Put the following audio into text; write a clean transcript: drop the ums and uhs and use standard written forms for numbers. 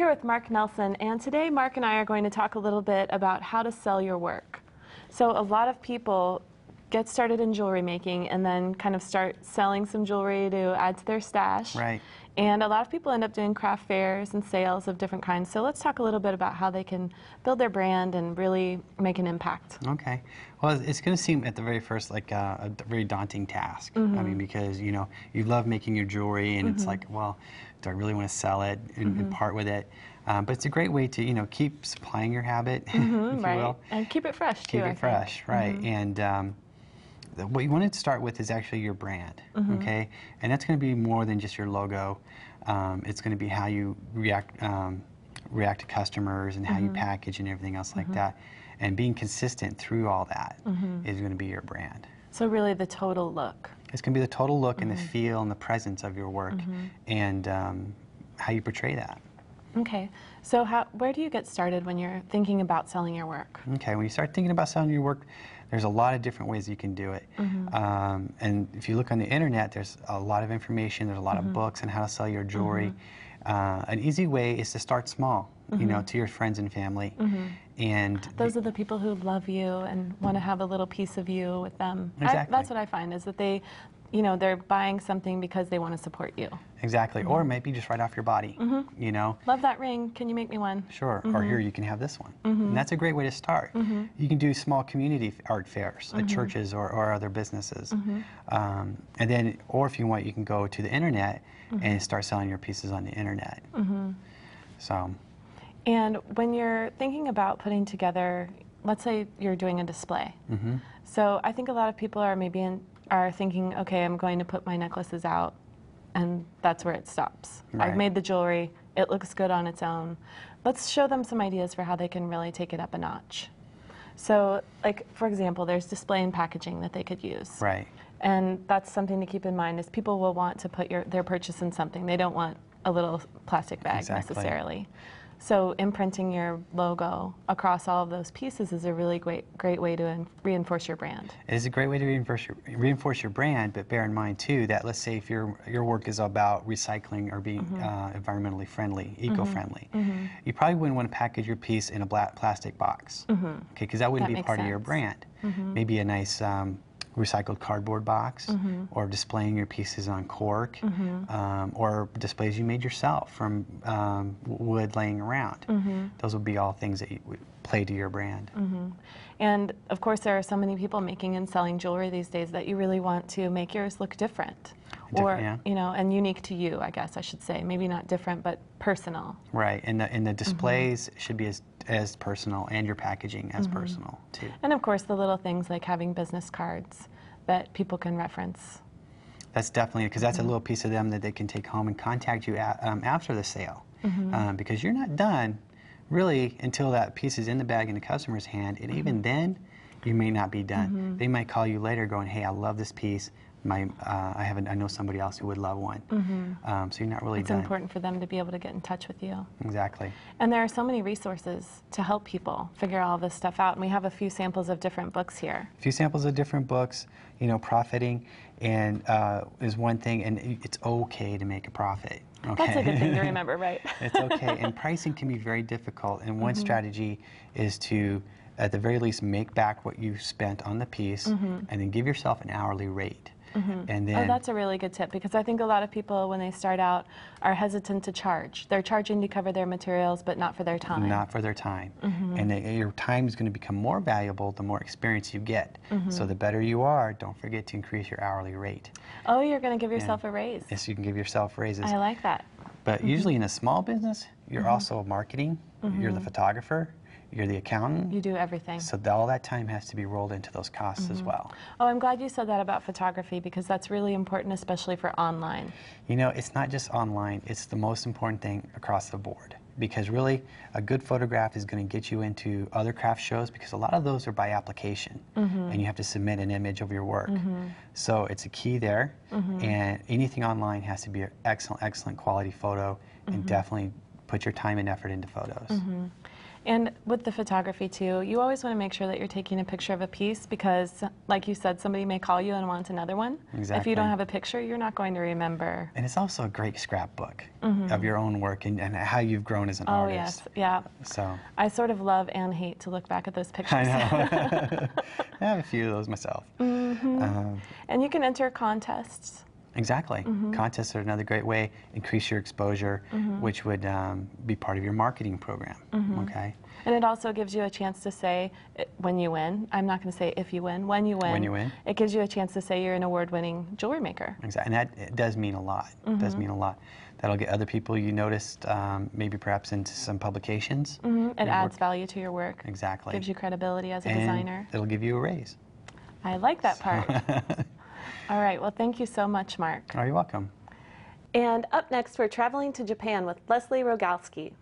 here with Mark Nelson, and today Mark and I are going to talk a little bit about how to sell your work. So a lot of people get started in jewelry making and then kind of start selling some jewelry to add to their stash. Right. And a lot of people end up doing craft fairs and sales of different kinds. So let's talk a little bit about how they can build their brand and really make an impact. Okay. Well, it's going to seem at the very first like a very daunting task. I mean, because you love making your jewelry, and it's like, well, do I really want to sell it and part with it? But it's a great way to keep supplying your habit, if you will, and keep it fresh too. Keep it fresh, right? And what you want to start with is actually your brand, okay? And that's going to be more than just your logo. It's going to be how you react to customers and how you package and everything else like that. And being consistent through all that is going to be your brand. So really the total look. It's going to be the total look and the feel and the presence of your work and how you portray that. Okay. So where do you get started when you're thinking about selling your work? Okay, when you start thinking about selling your work, there's a lot of different ways you can do it. And if you look on the internet, there's a lot of information, there's a lot of books on how to sell your jewelry. An easy way is to start small, to your friends and family. And those are the people who love you and want to have a little piece of you with them. Exactly. That's what I find, is that they're buying something because they want to support you. Exactly, or maybe just right off your body, Love that ring, can you make me one? Sure, or here you can have this one. And that's a great way to start. You can do small community art fairs at churches or other businesses. And then, or if you want, you can go to the internet and start selling your pieces on the internet. So. And when you're thinking about putting together, let's say you're doing a display. So I think a lot of people are are thinking, okay, I'm going to put my necklaces out, and that's where it stops. Right. I've made the jewelry, it looks good on its own. Let's show them some ideas for how they can really take it up a notch. So, like, for example, there's display and packaging that they could use. Right. And that's something to keep in mind, is people will want to put their purchase in something. They don't want a little plastic bag necessarily. So imprinting your logo across all of those pieces is a really great way to reinforce your brand. It is a great way to reinforce your brand, but bear in mind too that, let's say if your work is about recycling or being environmentally friendly, eco-friendly, you probably wouldn't want to package your piece in a black plastic box, okay? Because that wouldn't be part of your brand. Maybe a nice recycled cardboard box, or displaying your pieces on cork, or displays you made yourself from wood laying around. Those would be all things that would play to your brand. And of course there are so many people making and selling jewelry these days that you really want to make yours look different. And unique to you, I guess I should say. Maybe not different, but personal. Right, and the displays should be as personal, and your packaging as personal too. And of course the little things like having business cards that people can reference. That's definitely, because that's a little piece of them that they can take home and contact you after the sale. Because you're not done really until that piece is in the bag in the customer's hand, and even then you may not be done. They might call you later going, hey, I love this piece. I know somebody else who would love one. So you're not really done. It's important for them to be able to get in touch with you. Exactly. And there are so many resources to help people figure all this stuff out. And we have a few samples of different books here. A few samples of different books. Profiting is one thing, and it's okay to make a profit. Okay? That's a good thing to remember, right? It's okay. And pricing can be very difficult. And one strategy is to, at the very least, make back what you spent on the piece, and then give yourself an hourly rate. And then, that's a really good tip, because I think a lot of people, when they start out, are hesitant to charge. They're charging to cover their materials, but not for their time. Not for their time. And your time is going to become more valuable the more experience you get. So the better you are, don't forget to increase your hourly rate. Oh, you're going to give yourself a raise. Yes, you can give yourself raises. I like that. But usually in a small business, you're also marketing, you're the photographer, you're the accountant. You do everything. So all that time has to be rolled into those costs as well. Oh, I'm glad you said that about photography, because that's really important, especially for online. It's not just online. It's the most important thing across the board. Because really, a good photograph is going to get you into other craft shows, because a lot of those are by application. And you have to submit an image of your work. So it's a key there. And anything online has to be an excellent, excellent quality photo, and definitely put your time and effort into photos. And with the photography too, you always want to make sure that you're taking a picture of a piece because, like you said, somebody may call you and want another one. Exactly. If you don't have a picture, you're not going to remember. And it's also a great scrapbook of your own work and how you've grown as an artist. Oh yes, yeah. So I sort of love and hate to look back at those pictures. I know. I have a few of those myself. And you can enter contests. Exactly. Contests are another great way, increase your exposure, which would be part of your marketing program, okay? And it also gives you a chance to say when you win. I'm not going to say if you win, when you win. When you win. It gives you a chance to say you're an award-winning jewelry maker. Exactly, and that it does mean a lot. It does mean a lot. That'll get other people you noticed, maybe perhaps into some publications. It adds value to your work. Exactly. Gives you credibility as a and designer. It'll give you a raise. I like that part. All right, well, thank you so much, Mark. Oh, you're welcome. And up next, we're traveling to Japan with Leslie Rogalski.